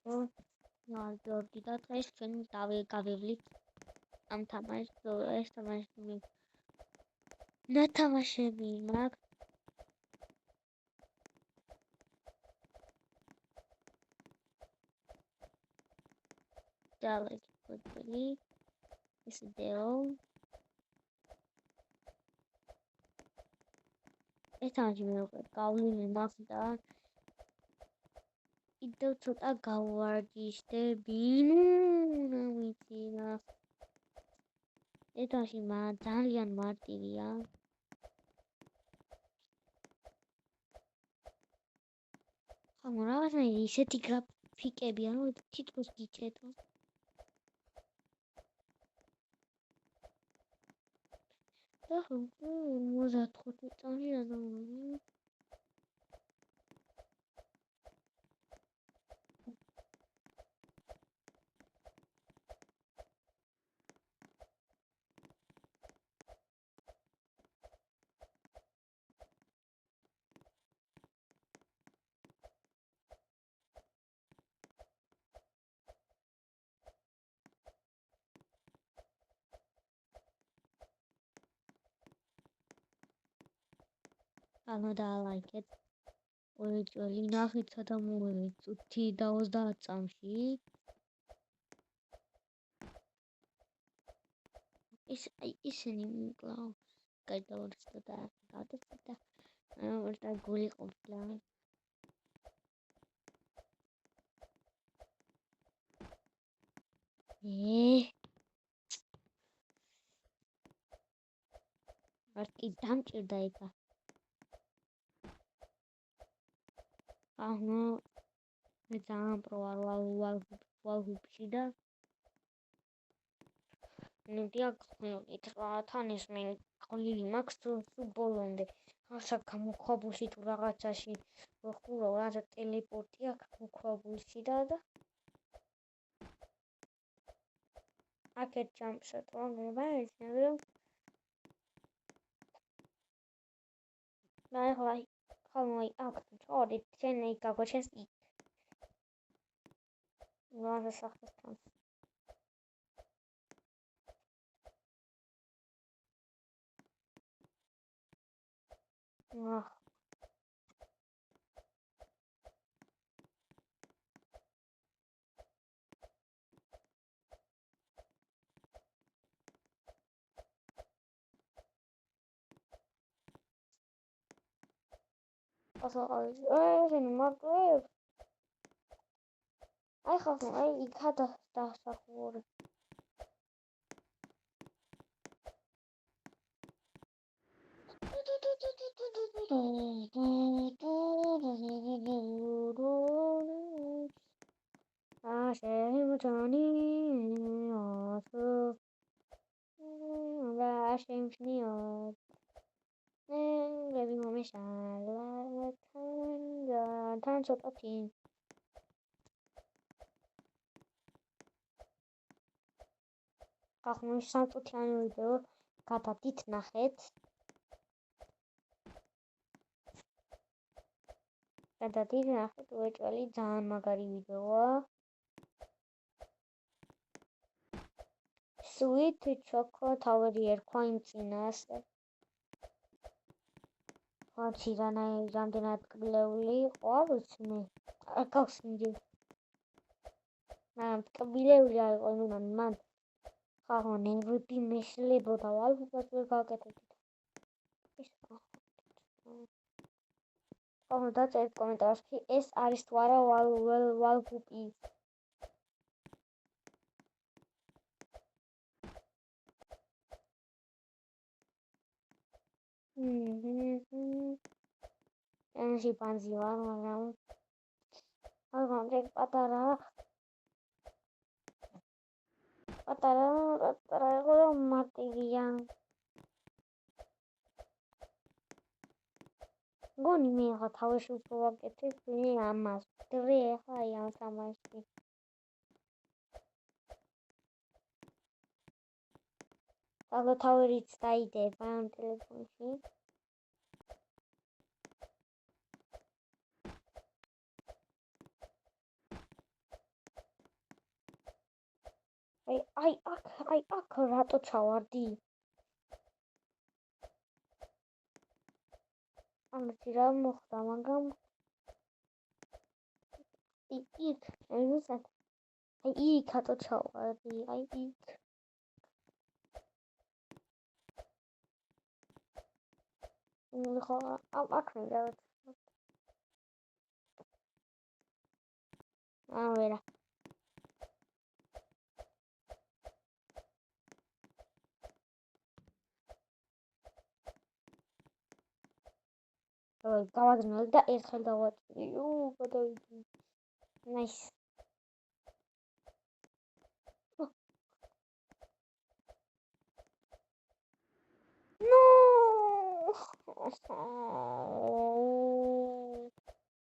ჯორჯი და დღეს ჩვენ გავივლით ამ თამაშს. ეს თამაში ნათამაშები მაქვს. Dalek ფუტბოლი ეს ვიდეო ეს თამაში მე უკვე გავლილი მაქვს და კიდევ ცოტა გავვარჯიშდები. ნუ ვიცი რა ეს თამაში ძალიან მარტივია. ხომ რაღაცნაირი ისეთი გრაფიკებია რომ თითქოს გიჩეთო. და ხომ 55 წამი ადამიანი ანუ დაალაიქეთ. ორი ნახით სადა მოვიდეთ 5 და 30 წამში. ისინი მკლავს გაიდაურს და გადაწყვეტა და გული ყოფილა. არკი დამჭირდა იქა. აჰა მე ძალიან პროვალვალვალში და ნებია გხმით რა თან ის მე ყოლილი მაქვს თუ ბოლომდე ახლა გამოქვაბულში თუ რაღაცაში ვხურო რა ტელეპორტი აქვს მოქვაბულში და აქეთ ჯამპსად რომ ვაიცნებ და ახლა ხალმოი აქ თორე შენ იგაგოჩენს იქ რა სახესთან აჰ შენ მაკლებ აი ხალხო აი იქა დასახური შემოჩანი ასო და შემშნიოთ Baby mommy shala თან ცოტათი ახლა სამწუთიანი ვიდეო გადადით ნახეთ უეჭველი ძალიან მაგარი ვიდეოა Sweet Choco Tower ერქვა იმ წინას Ochii რამდენად კლეული იყო, არ ვიცი მე. არ გავსინჯი. მაგრამ კლეული არ იყო, მან ხაღო ნერვები მეშლებოდა, ვალფობას ვერ გავაკეთებდი. ხაღო დაწერთ კომენტარში, ეს არის თუ არა ვალფუპი. Energy panzi var მაგრამ აგამდე პატარა იყო მარტივია გონი მე ხა თავში უფრო ვაკეთებ ამას დღე ხა აი ამ თამაში და თავერიც დაიდება ამ ტელეფონში აი აქ რატო ჩავარდი? ამაში რა მოხდა, მაგრამ იქ რუსად იქ რატო ჩავარდი? აი იქ ხო აქ მინდა ვერა გავაგზავნე და ერთხელ დავაწყდი. გადავიდი. Nice. No.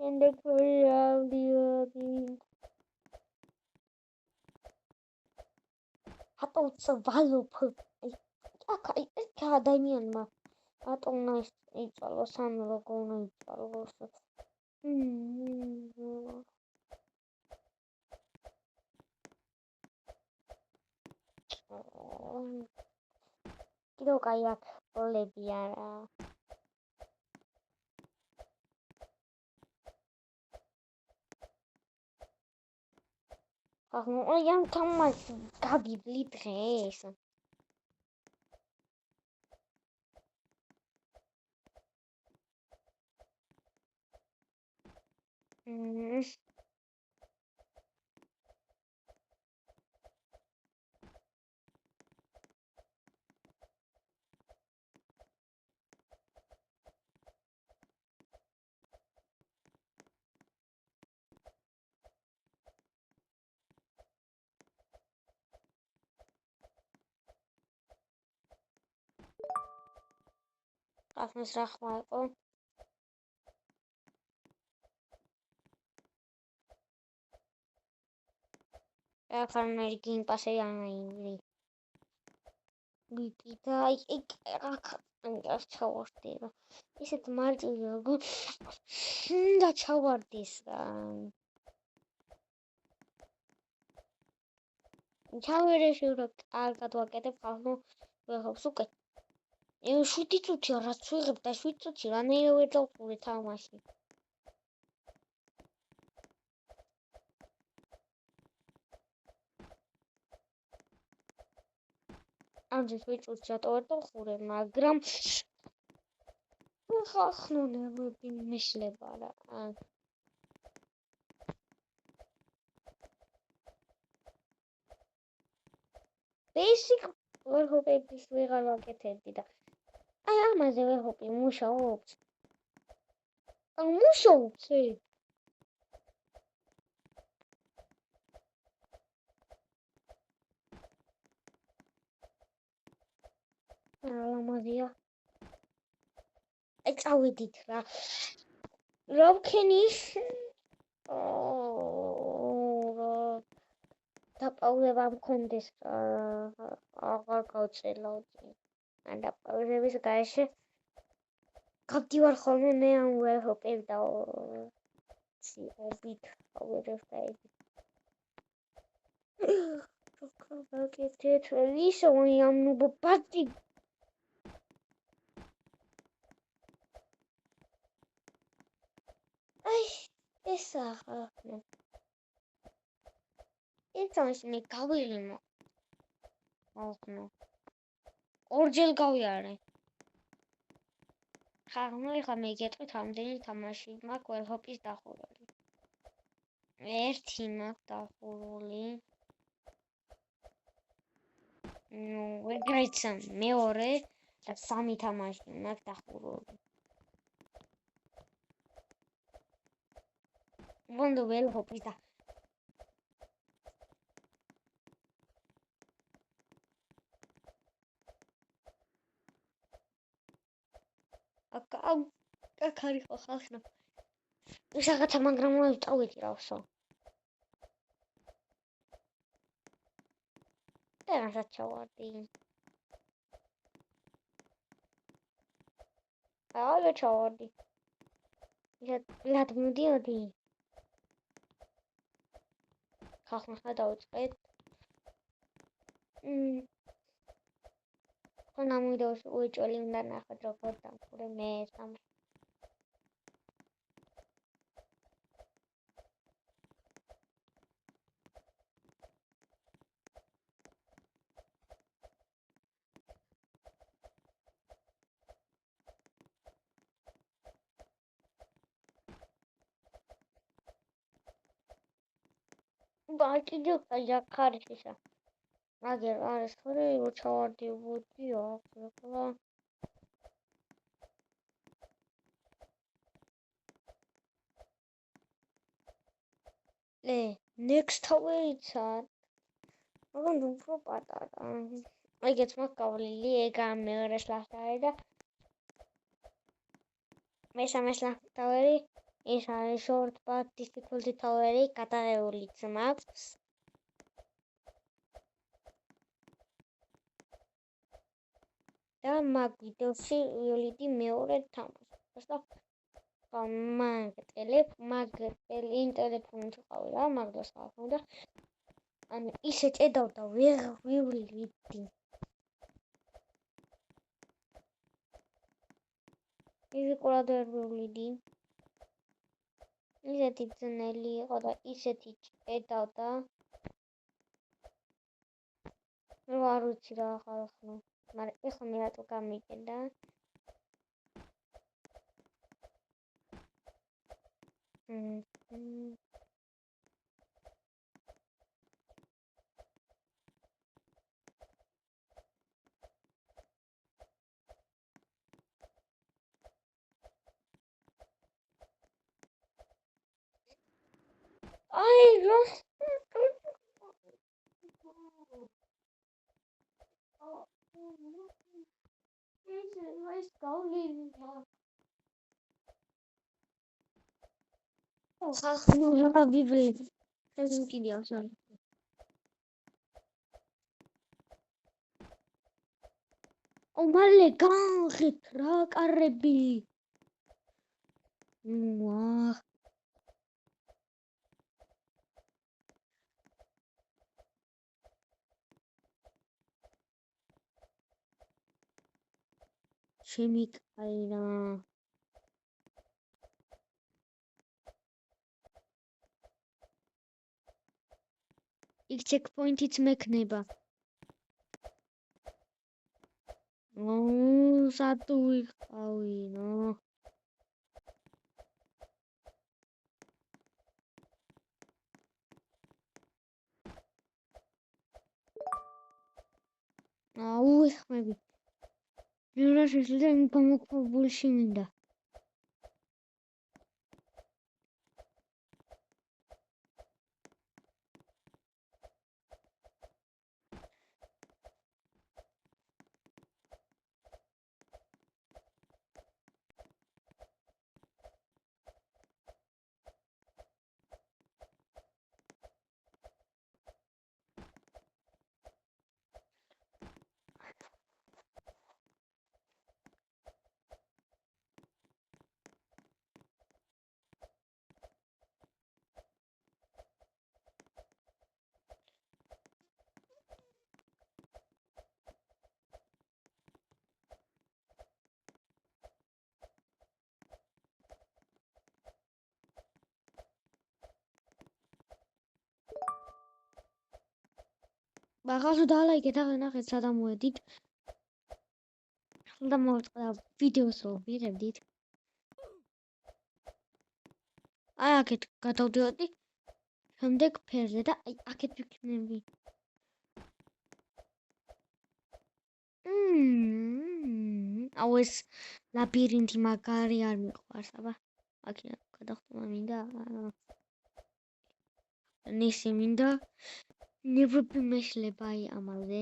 And the Hat's a value. Academian. At almost each other, some logo on each other. Kilo kayak boleh biar yang tamas gabi beli tres. Afnes raxma იყო. Farmer Game Pass-ი ამაინი. ვიპიდა, აქ ჩავარდი რა. ისეთ მარჯვენა როგორ და ჩავარდის რა. ჩავერეში რა კარგად ვაკეთებ ხალხო ვეღებს უკეთ. 7 წუთია რაც ვიღებ და 7 წუთი რანაირად ვერ დავყურე თამაში. ამჯერ 7 წუთი რატო ვერ დავყურე, მაგრამ ხახნონებები მიშლება რა. Basic ვერჰოპების ვეღარ ვაკეთებდი და აი ამაზე ვერჰოპი მუშაობს. მუშაობს ლამაზია. აი წავედით რა. რა ვქენი? დაპაუზება მქონდეს აღარ გავწელავდი. დაპაუზების გარეშე გავდივარ ხოლმე მე ამ ვერჰოპებს და ობით ავერეფები. ვაკეთეთ ისო ამ ნუბაპატი. აი ეს ახლა Ինձ გავილიმო. ახლა. ორჯერ გავიარე. ხა მე გეტყვით ამდენი თამაში მაქვს ვერჰოპის დახურული. ერთი მაქვს დახურული. ვეგრეცა მეორე და სამი თამაში მაქვს დახურული. ვონდო ვერჰოპის და აქ არის ხო ხალხო. ვისაღაცა მაგრამ წავედი რავსო. რასაც ჩავარდი. აუ ჩავარდი. რად მოდიოდი. ხალხმა დავიწყეთ. ხონა მიდოს უეჭველი უნდა ნახოთ როგორ დამხურე მე სამ ბაკიჯო კაჟახარიშა აგერ არის ხორი უჩავარდი ახლა next week-ცა მაგრამ უფრო პატარა ეგეც მოკავლილი ეგა მეორე სლახტარი და მესამე სლახტარი ის არის short but difficulty tower-ი გადაღებულიც მაქვს და მაგ ვიდეოში ვიოლინი მეორე თამაშობს და მაგ ტელეფონით ყავი რა მაგ დროს ყავდა ან ისე ჭედავდა ვერ ვივლიდი ისე ყურად ვერ ვივლიდი ისეთი ძნელი იყო და ისეთი ჭედავდა არ ვიცი რა ახლა მაგრამ ეხლა მე რატო გამიგენდა აი რა ეს გავლინია ხახ ბიბლი ეს კიდე ახსოვს მალე განხეთ რა კარები ვაჰ შემიკაირა იქ ჩეკპოინტიც მექნება სატუ ვიყავი ეხმები მე რა შეიძლება იმ გამოკვლეულში მინდა ახლა დალაიქეთ ახლა ნახეთ სადამ მოვედით და მოვწყდა ვიდეოს რო ვიღებდით აი აქეთ გადავდივარდი შემდეგ ფერზე და აი აქეთ ვიქნები აუ ეს ლაბირინთი მაგარი არ მიყვარს აბა აქედან გადახტომა მინდა ნისი მინდა ნებები მეშლება აი ამაზე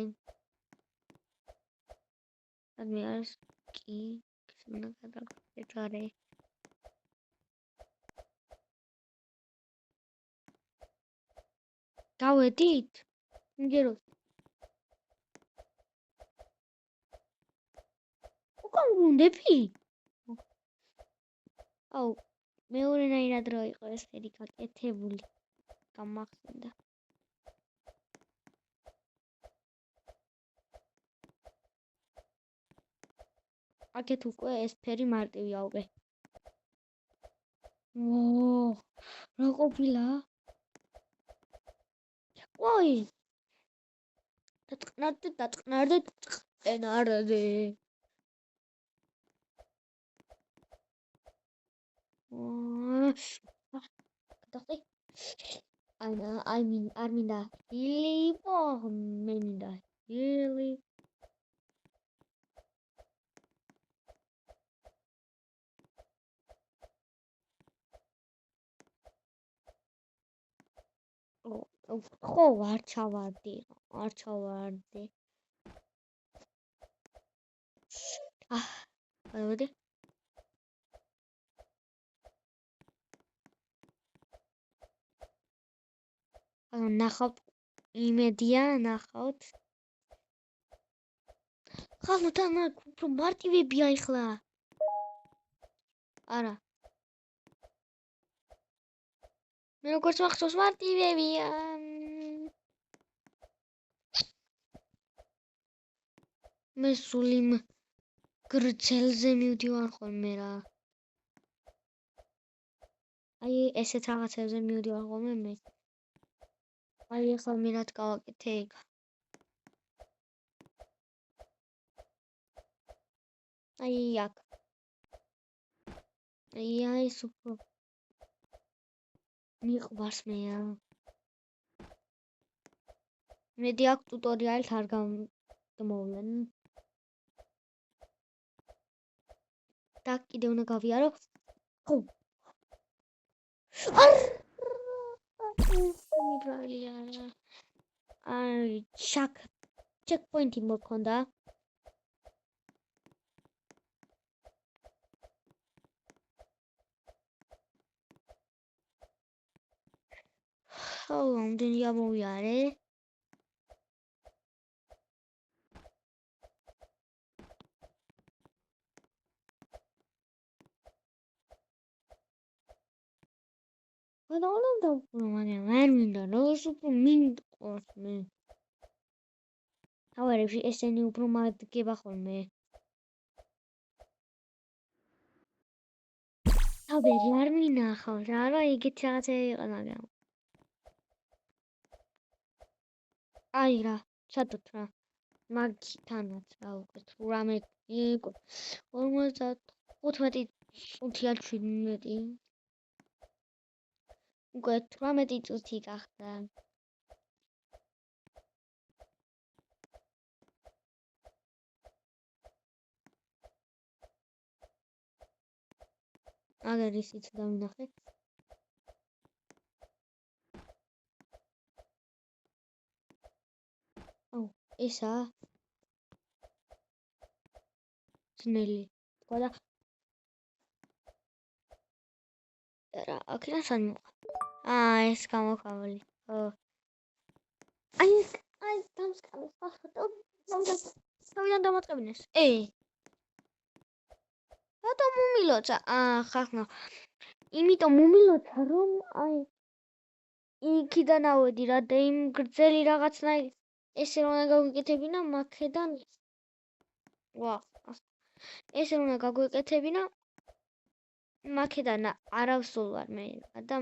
მე არის კი უნდა გადაგხდეთ არე გავედით მიგერო უკან გუნდები აუ მეორენაირად რო იყო ეს ფერი გაკეთებული გამახსენდა აქეთ უკვე ეს ფერი მარტივია უკვე. რა ყოფილა? ვაი! დაწყნარდე. გადახტი. არ მინდა ჰილი იყო, მე მინდა ჰილი. ხო, არ ჩავარდი. მოდი. ნახავთ იმედია, ნახავთ. ხალხო თან უფრო მარტივებია ეხლა. არა. მე როგორც მახსოვს მარტივებია. მე სულ იმ გრძელზე მივდივარ ხოლმე რა. აი ესეთ რაღაცებზე მივდივარ ხოლმე მე. აი ახლა მე რა გავაკეთე ეგ. აი აქ. აი სუპერ. მიყვარს მე რა. მედი აქ ტუტორიალით არ გამოვლენ. და კიდე უნდა გავიარო. ხო. აი ჩეკპოინტი მოქონდა. რამდენი გამოვიარე? მაგრამ არ მინდა როს უფრო მინდყოს მე. თავარებში ესენი უფრო მაგდება ხოლმე. თავები არ მინახავ რა, ეგეთი რაღაცები იყო მაგრამ. აი რა, ჩადოთ რა. მაგითანაც რა უკვე თუ რამე იყო 55 17 უკვე 18 წუთი გახდა. აგერ ისიც დავინახე. ესა ძნელი თქვა და რა აქედან სად მოყვა ეს გამოკავალი აი დამსკამეს ხახტო თავიდან დამატყებინეს რატომ მომილოცა ხახნო იმიტომ მომილოცა რომ აი იქიდან ავედი რა და იმ გრძელი რაღაცნაირი ესე რომ გაგვიკეთებინა მაქედან ესე რომ გაგვიკეთებინა მაქედან არავსულ ვარ მე და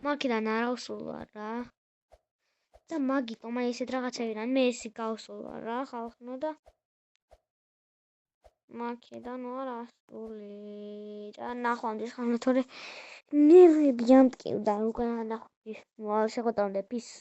მაქედან არავსულ ვარ რა და მაგიტომ აი ესეთ რაღაცებიდან მე ესი გავსულ ვარ რა ხალხნო და მაქედან ვარ ასული და ნახვამდის ხალხო თორე ნერვები ამტკივდა უკვე ნახვამდის მოალ შეხვდამდე peace